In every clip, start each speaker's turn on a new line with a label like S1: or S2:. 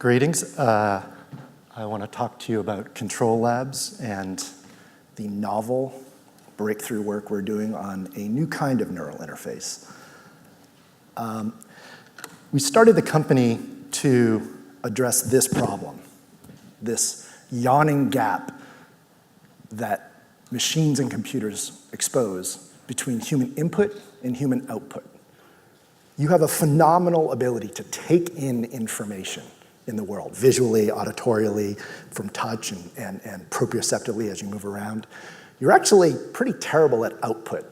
S1: Greetings. I want to talk to you about CTRL-Labs and the novel breakthrough work we're doing on a new kind of neural interface. We started the company to address this problem, this yawning gap that machines and computers expose between human input and human output. You have a phenomenal ability to take in information in the world, visually, auditorially, from touch and proprioceptively as you move around. You're actually pretty terrible at output.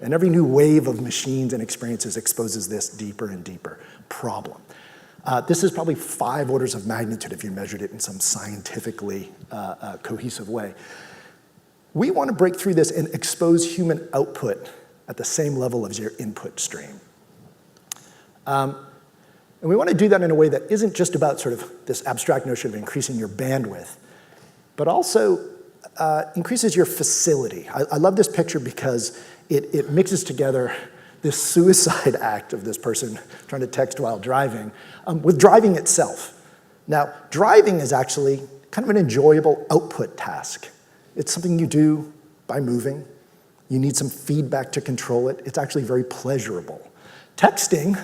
S1: And every new wave of machines and experiences exposes this deeper and deeper problem. This is probably 5 orders of magnitude if you measured it in some scientifically cohesive way. We want to break through this and expose human output at the same level as your input stream. And we want to do that in a way that isn't just about sort of this abstract notion of increasing your bandwidth, but also increases your facility. I love this picture because it mixes together this suicide act of this person trying to text while driving with driving itself. Now, driving is actually kind of an enjoyable output task. It's something you do by moving. You need some feedback to control it. It's actually very pleasurable. Texting,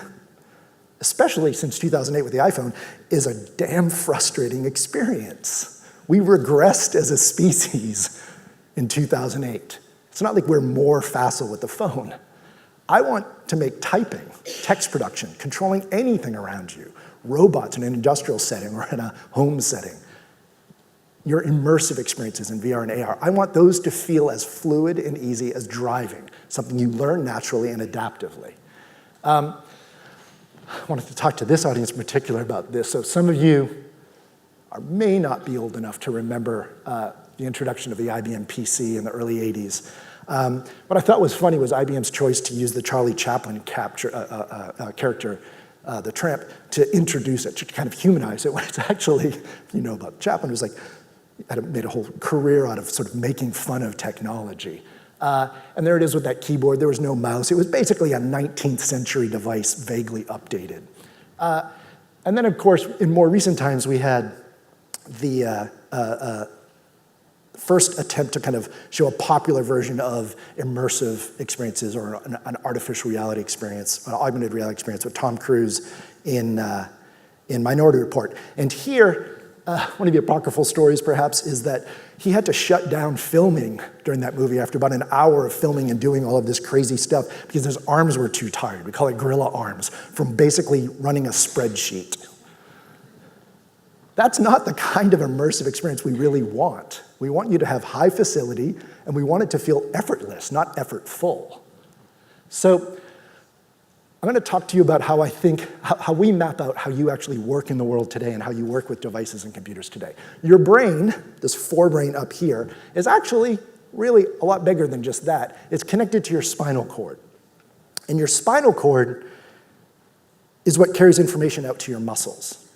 S1: especially since 2008 with the iPhone, is a damn frustrating experience. We regressed as a species in 2008. It's not like we're more facile with the phone. I want to make typing, text production, controlling anything around you, robots in an industrial setting or in a home setting, your immersive experiences in VR and AR, I want those to feel as fluid and easy as driving, something you learn naturally and adaptively. I wanted to talk to this audience in particular about this. So some of you may not be old enough to remember the introduction of the IBM PC in the early 80s. What I thought was funny was IBM's choice to use the Charlie Chaplin character, the tramp, to introduce it, to kind of humanize it, when it's actually, if you know about Chaplin, it was like, made a whole career out of sort of making fun of technology. And there it is with that keyboard. There was no mouse. It was basically a 19th century device, vaguely updated. And then, of course, in more recent times, we had the first attempt to kind of show a popular version of immersive experiences or an artificial reality experience, an augmented reality experience with Tom Cruise in Minority Report. And here, one of the apocryphal stories, perhaps, is that he had to shut down filming during that movie after about an hour of filming and doing all of this crazy stuff because his arms were too tired. We call it gorilla arms, from basically running a spreadsheet. That's not the kind of immersive experience we really want. We want you to have high facility, and we want it to feel effortless, not effortful. So I'm going to talk to you about how I think, how we map out how you actually work in the world today and how you work with devices and computers today. Your brain, this forebrain up here, is actually really a lot bigger than just that. It's connected to your spinal cord. And your spinal cord is what carries information out to your muscles.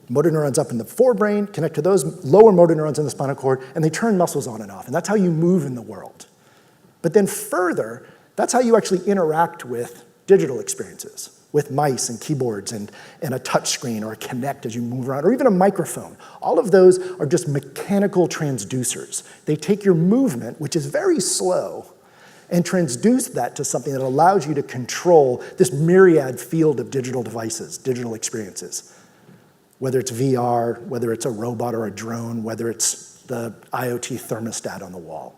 S1: Motor neurons up in the forebrain connect to those lower motor neurons in the spinal cord, and they turn muscles on and off. And that's how you move in the world. But then further, that's how you actually interact with digital experiences, with mice and keyboards and a touch screen or a Kinect as you move around, or even a microphone. All of those are just mechanical transducers. They take your movement, which is very slow, and transduce that to something that allows you to control this myriad field of digital devices, digital experiences. Whether it's VR, whether it's a robot or a drone, whether it's the IoT thermostat on the wall.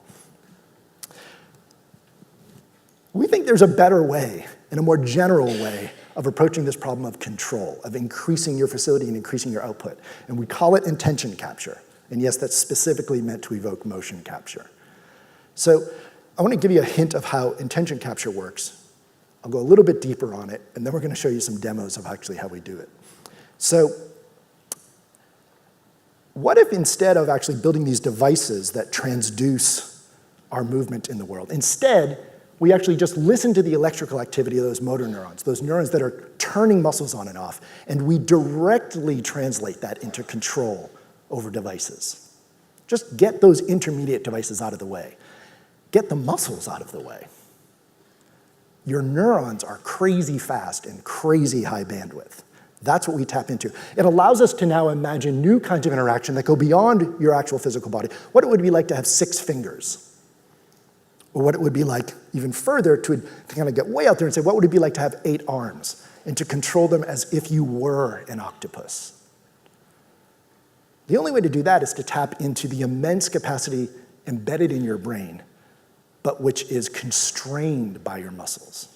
S1: We think there's a better way, and a more general way, of approaching this problem of control, of increasing your facility and increasing your output. And we call it intention capture. And yes, that's specifically meant to evoke motion capture. So I want to give you a hint of how intention capture works. I'll go a little bit deeper on it, and then we're going to show you some demos of actually how we do it. So what if instead of actually building these devices that transduce our movement in the world, instead, we actually just listen to the electrical activity of those motor neurons that are turning muscles on and off, and we directly translate that into control over devices. Just get those intermediate devices out of the way. Get the muscles out of the way. Your neurons are crazy fast and crazy high bandwidth. That's what we tap into. It allows us to now imagine new kinds of interaction that go beyond your actual physical body. What it would be like to have 6 fingers. Or what it would be like, even further, to kind of get way out there and say, what would it be like to have 8 arms and to control them as if you were an octopus? The only way to do that is to tap into the immense capacity embedded in your brain, but which is constrained by your muscles.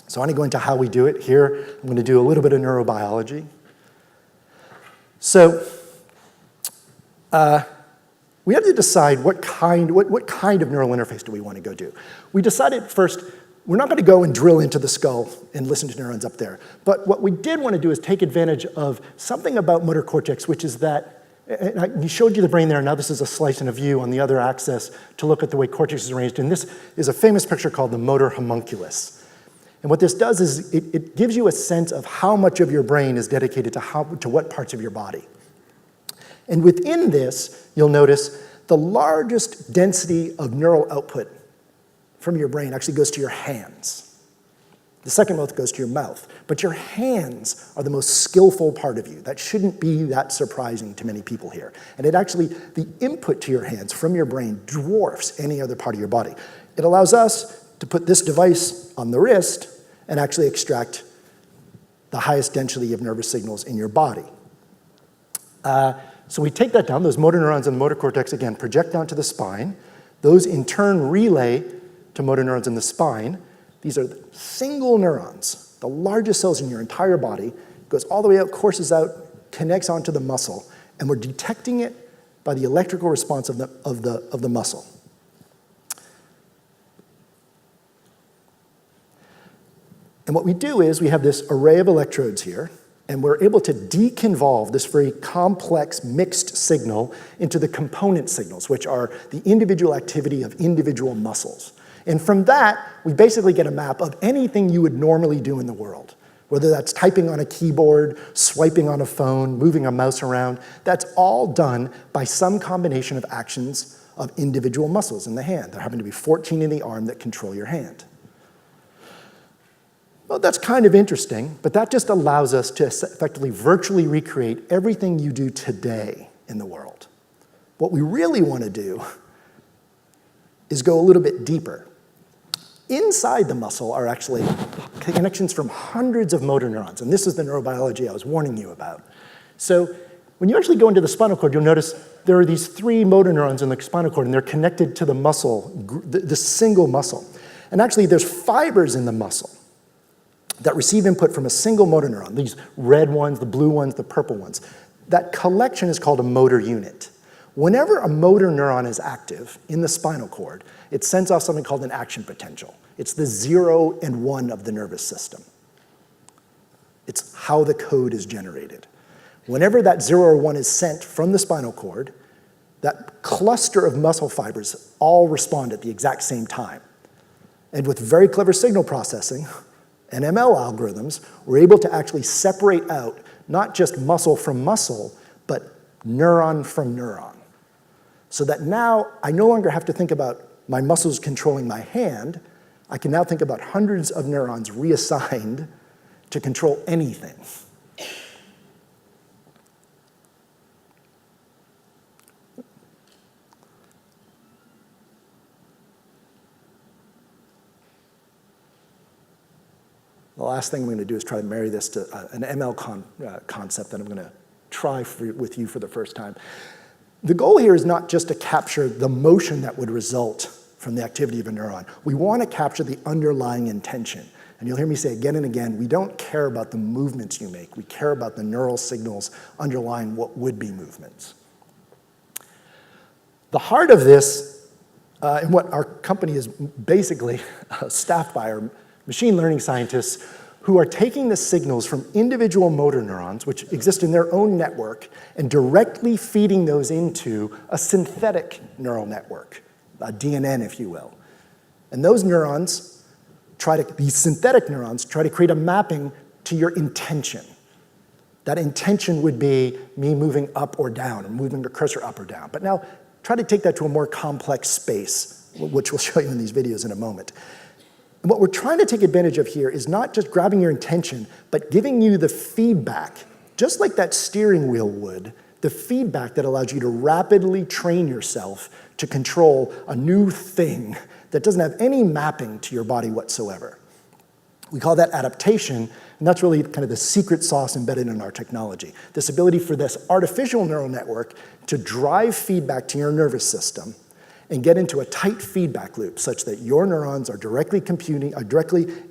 S1: So I'm going to go into how we do it here. I'm going to do a little bit of neurobiology. So we had to decide what kind of neural interface do we want to go do. We decided first, we're not going to go and drill into the skull and listen to neurons up there. But what we did want to do is take advantage of something about motor cortex, which is that, and he showed you the brain there, now this is a slice and a view on the other axis to look at the way cortex is arranged. And this is a famous picture called the motor homunculus. And what this does is it gives you a sense of how much of your brain is dedicated to what parts of your body. And within this, you'll notice the largest density of neural output from your brain actually goes to your hands. The second most goes to your mouth. But your hands are the most skillful part of you. That shouldn't be that surprising to many people here. And it actually, the input to your hands from your brain dwarfs any other part of your body. It allows us to put this device on the wrist and actually extract the highest density of nervous signals in your body. So we take that down, those motor neurons in the motor cortex, again, project down to the spine. Those in turn relay to motor neurons in the spine. These are single neurons, the largest cells in your entire body, goes all the way out, courses out, connects onto the muscle, and we're detecting it by the electrical response of the muscle. And what we do is we have this array of electrodes here, and we're able to deconvolve this very complex mixed signal into the component signals, which are the individual activity of individual muscles. And from that, we basically get a map of anything you would normally do in the world, whether that's typing on a keyboard, swiping on a phone, moving a mouse around. That's all done by some combination of actions of individual muscles in the hand. There happen to be 14 in the arm that control your hand. Well, that's kind of interesting, but that just allows us to effectively virtually recreate everything you do today in the world. What we really want to do is go a little bit deeper. Inside the muscle are actually connections from hundreds of motor neurons, and this is the neurobiology I was warning you about. So when you actually go into the spinal cord, you'll notice there are these 3 motor neurons in the spinal cord, and they're connected to the muscle, this single muscle. And actually, there's fibers in the muscle that receive input from a single motor neuron, these red ones, the blue ones, the purple ones. That collection is called a motor unit. Whenever a motor neuron is active in the spinal cord, it sends off something called an action potential. It's the 0 and 1 of the nervous system. It's how the code is generated. Whenever that 0 or 1 is sent from the spinal cord, that cluster of muscle fibers all respond at the exact same time. And with very clever signal processing, and ML algorithms, we're able to actually separate out not just muscle from muscle, but neuron from neuron. So that now I no longer have to think about my muscles controlling my hand. I can now think about hundreds of neurons reassigned to control anything. The last thing I'm going to do is try to marry this to an ML concept that I'm going to try with you for the first time. The goal here is not just to capture the motion that would result from the activity of a neuron. We want to capture the underlying intention. And you'll hear me say again and again, we don't care about the movements you make. We care about the neural signals underlying what would be movements. The heart of this, and what our company is basically staffed by, are machine learning scientists who are taking the signals from individual motor neurons, which exist in their own network, and directly feeding those into a synthetic neural network, a DNN, if you will. And those neurons these synthetic neurons try to create a mapping to your intention. That intention would be me moving up or down, or moving the cursor up or down. But now, try to take that to a more complex space, which we'll show you in these videos in a moment. And what we're trying to take advantage of here is not just grabbing your intention, but giving you the feedback, just like that steering wheel would, the feedback that allows you to rapidly train yourself to control a new thing that doesn't have any mapping to your body whatsoever. We call that adaptation, and that's really kind of the secret sauce embedded in our technology. This ability for this artificial neural network to drive feedback to your nervous system and get into a tight feedback loop such that your neurons are directly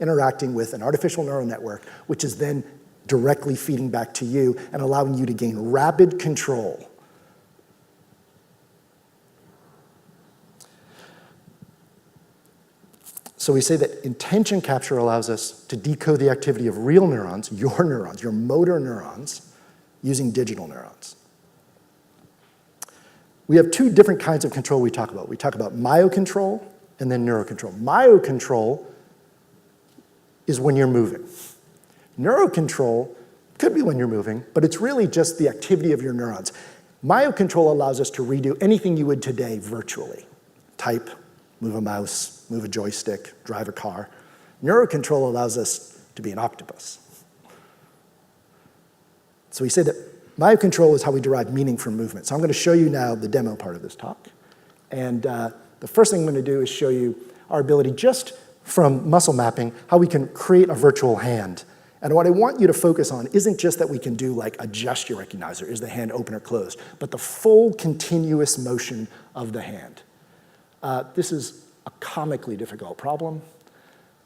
S1: interacting with an artificial neural network, which is then directly feeding back to you and allowing you to gain rapid control. So we say that intention capture allows us to decode the activity of real neurons, your motor neurons, using digital neurons. We have two different kinds of control we talk about. We talk about myocontrol and then neurocontrol. Myocontrol is when you're moving. Neurocontrol could be when you're moving, but it's really just the activity of your neurons. Myocontrol allows us to redo anything you would today virtually. Type, move a mouse, move a joystick, drive a car. Neurocontrol allows us to be an octopus. So we say that myocontrol is how we derive meaning from movement. So I'm going to show you now the demo part of this talk. And the first thing I'm going to do is show you our ability just from muscle mapping, how we can create a virtual hand. And what I want you to focus on isn't just that we can do like a gesture recognizer, is the hand open or closed, but the full continuous motion of the hand. This is a comically difficult problem.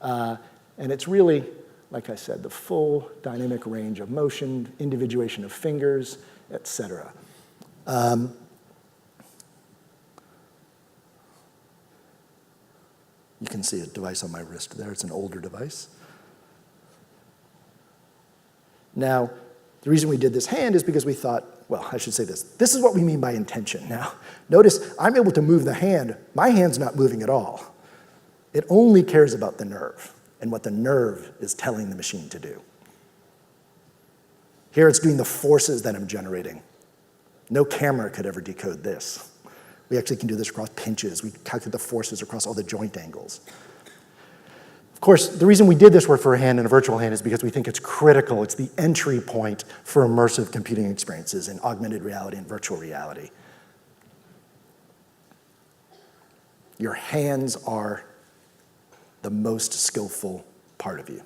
S1: And it's really, like I said, the full dynamic range of motion, individuation of fingers, et cetera. You can see a device on my wrist there. It's an older device. Now, the reason we did this hand is because we thought, well, I should say this. This is what we mean by intention. Now, notice I'm able to move the hand. My hand's not moving at all. It only cares about the nerve and what the nerve is telling the machine to do. Here it's doing the forces that I'm generating. No camera could ever decode this. We actually can do this across pinches. We calculate the forces across all the joint angles. Of course, the reason we did this work for a hand and a virtual hand is because we think it's critical. It's the entry point for immersive computing experiences in augmented reality and virtual reality. Your hands are the most skillful part of you.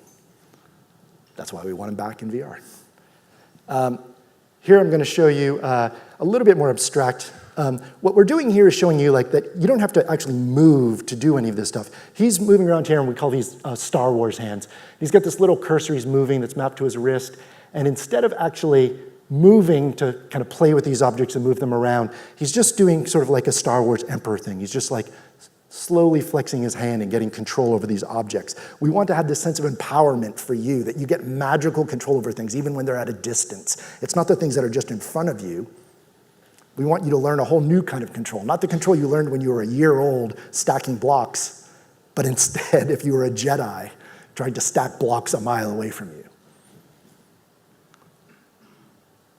S1: That's why we want them back in VR. Here I'm going to show you a little bit more abstract. What we're doing here is showing you like that you don't have to actually move to do any of this stuff. He's moving around here, and we call these Star Wars hands. He's got this little cursor he's moving that's mapped to his wrist, and instead of actually moving to kind of play with these objects and move them around, he's just doing sort of like a Star Wars Emperor thing. He's just like slowly flexing his hand and getting control over these objects. We want to have this sense of empowerment for you, that you get magical control over things even when they're at a distance. It's not the things that are just in front of you. We want you to learn a whole new kind of control, not the control you learned when you were a year old stacking blocks, but instead if you were a Jedi trying to stack blocks a mile away from you.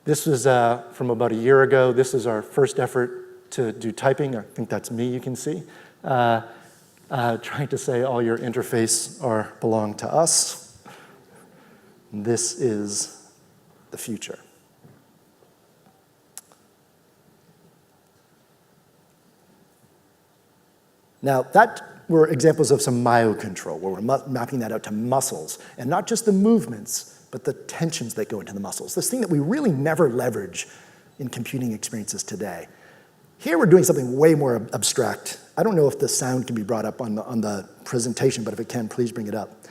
S1: This was from about a year ago. This is our first effort to do typing. I think that's me, you can see. Trying to say all your interface belong to us. This is the future. Now, that were examples of some myocontrol, where we're mapping that out to muscles, and not just the movements, but the tensions that go into the muscles. This thing that we really never leverage in computing experiences today. Here we're doing something way more abstract. I don't know if the sound can be brought up on the presentation, but if it can, please bring it up.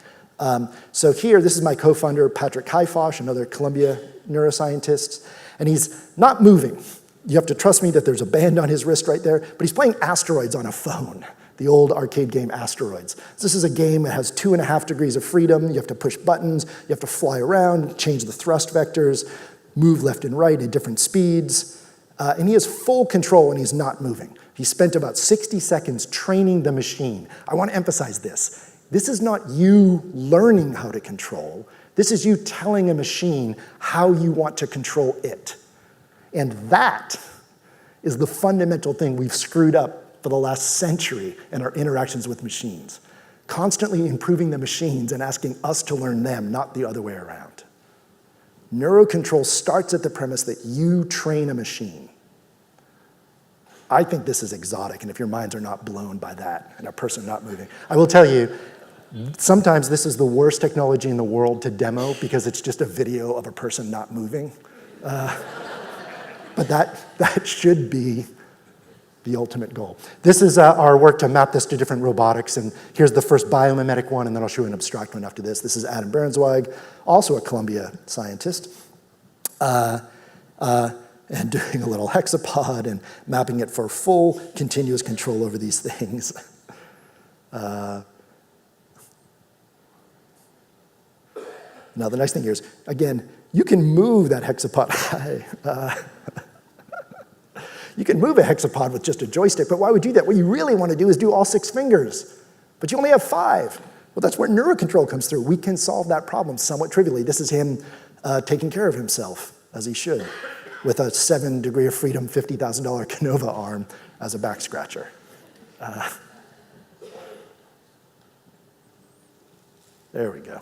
S1: So here, this is my co-founder, Patrick Kaifosh, another Columbia neuroscientist, and he's not moving. You have to trust me that there's a band on his wrist right there, but he's playing Asteroids on a phone, the old arcade game Asteroids. This is a game that has 2.5 degrees of freedom. You have to push buttons, you have to fly around, change the thrust vectors, move left and right at different speeds, and he has full control and he's not moving. He spent about 60 seconds training the machine. I want to emphasize this. This is not you learning how to control. This is you telling a machine how you want to control it. And that is the fundamental thing we've screwed up for the last century in our interactions with machines. constantly improving the machines and asking us to learn them, not the other way around. Neurocontrol starts at the premise that you train a machine. I think this is exotic, and if your minds are not blown by that and a person not moving, I will tell you, sometimes this is the worst technology in the world to demo because it's just a video of a person not moving. But that should be the ultimate goal. This is our work to map this to different robotics, and here's the first biomimetic one, and then I'll show you an abstract one after this. This is Adam Behrensweig, also a Columbia scientist, and doing a little hexapod and mapping it for full continuous control over these things. Now the nice thing here is, again, you can move that hexapod. You can move a hexapod with just a joystick, but why would you do that? What you really want to do is do all 6 fingers, but you only have 5. Well, that's where neurocontrol comes through. We can solve that problem somewhat trivially. This is him taking care of himself, as he should, with a 7 degree of freedom, $50,000 Canova arm as a back scratcher. There we go.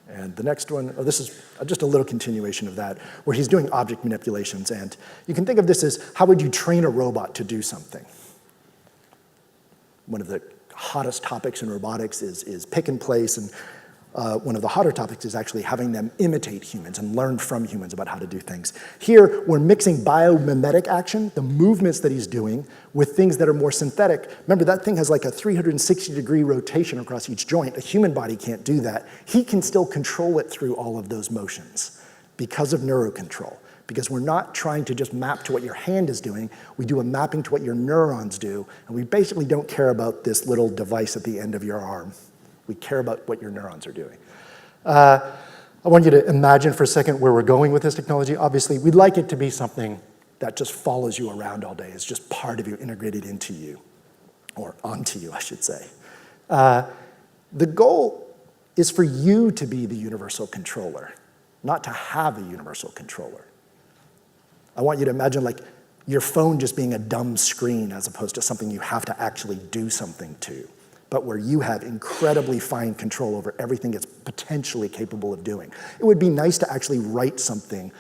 S1: And the next one, this is just a little continuation of that, where he's doing object manipulations. And you can think of this as, how would you train a robot to do something? One of the hottest topics in robotics is pick and place, and one of the hotter topics is actually having them imitate humans and learn from humans about how to do things. Here, we're mixing biomimetic action, the movements that he's doing, with things that are more synthetic. Remember, that thing has like a 360-degree rotation across each joint. A human body can't do that. He can still control it through all of those motions because of neurocontrol. Because we're not trying to just map to what your hand is doing, we do a mapping to what your neurons do, and we basically don't care about this little device at the end of your arm. We care about what your neurons are doing. I want you to imagine for a second where we're going with this technology. Obviously, we'd like it to be something that just follows you around all day. It's just part of you, integrated into you, or onto you, I should say. The goal is for you to be the universal controller, not to have a universal controller. I want you to imagine like your phone just being a dumb screen as opposed to something you have to actually do something to, but where you have incredibly fine control over everything it's potentially capable of doing. It would be nice to actually write something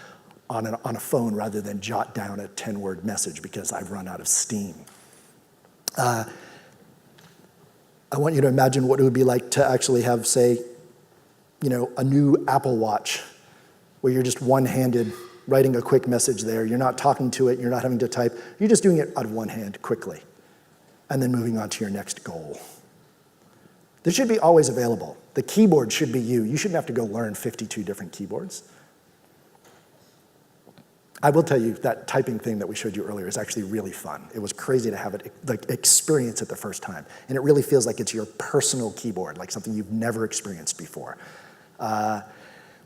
S1: on a phone rather than jot down a 10-word message because I've run out of steam. I want you to imagine what it would be like to actually have, say, a new Apple Watch where you're just one-handed writing a quick message there. You're not talking to it. You're not having to type. You're just doing it out of one hand quickly and then moving on to your next goal. This should be always available. The keyboard should be you. You shouldn't have to go learn 52 different keyboards. I will tell you that typing thing that we showed you earlier is actually really fun. It was crazy to have it, experience it the first time. And it really feels like it's your personal keyboard, like something you've never experienced before.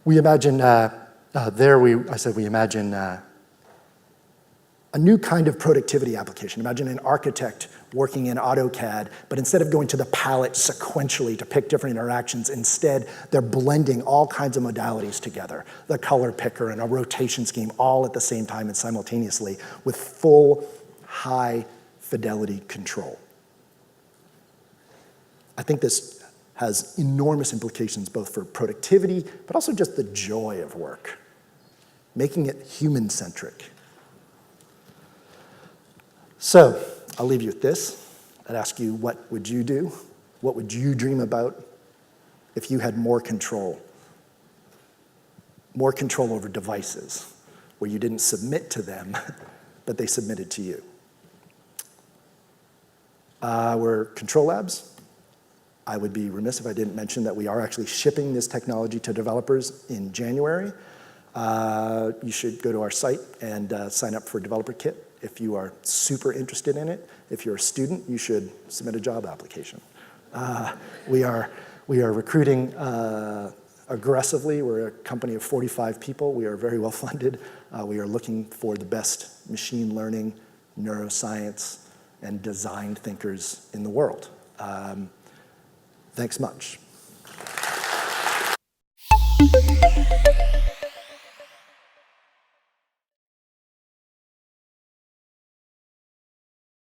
S1: We imagine, I said we imagine a new kind of productivity application. Imagine an architect working in AutoCAD, but instead of going to the palette sequentially to pick different interactions, instead they're blending all kinds of modalities together, the color picker and a rotation scheme all at the same time and simultaneously with full high fidelity control. I think this has enormous implications both for productivity, but also just the joy of work, making it human-centric. So, I'll leave you with this. I'd ask you, what would you do? What would you dream about if you had more control? More control over devices, where you didn't submit to them, but they submitted to you. We're CTRL-Labs. I would be remiss if I didn't mention that we are actually shipping this technology to developers in January. You should go to our site and sign up for a developer kit if you are super interested in it. If you're a student, you should submit a job application. We are recruiting aggressively. We're a company of 45 people. We are very well funded. We are looking for the best machine learning, neuroscience, and design thinkers in the world. Thanks much.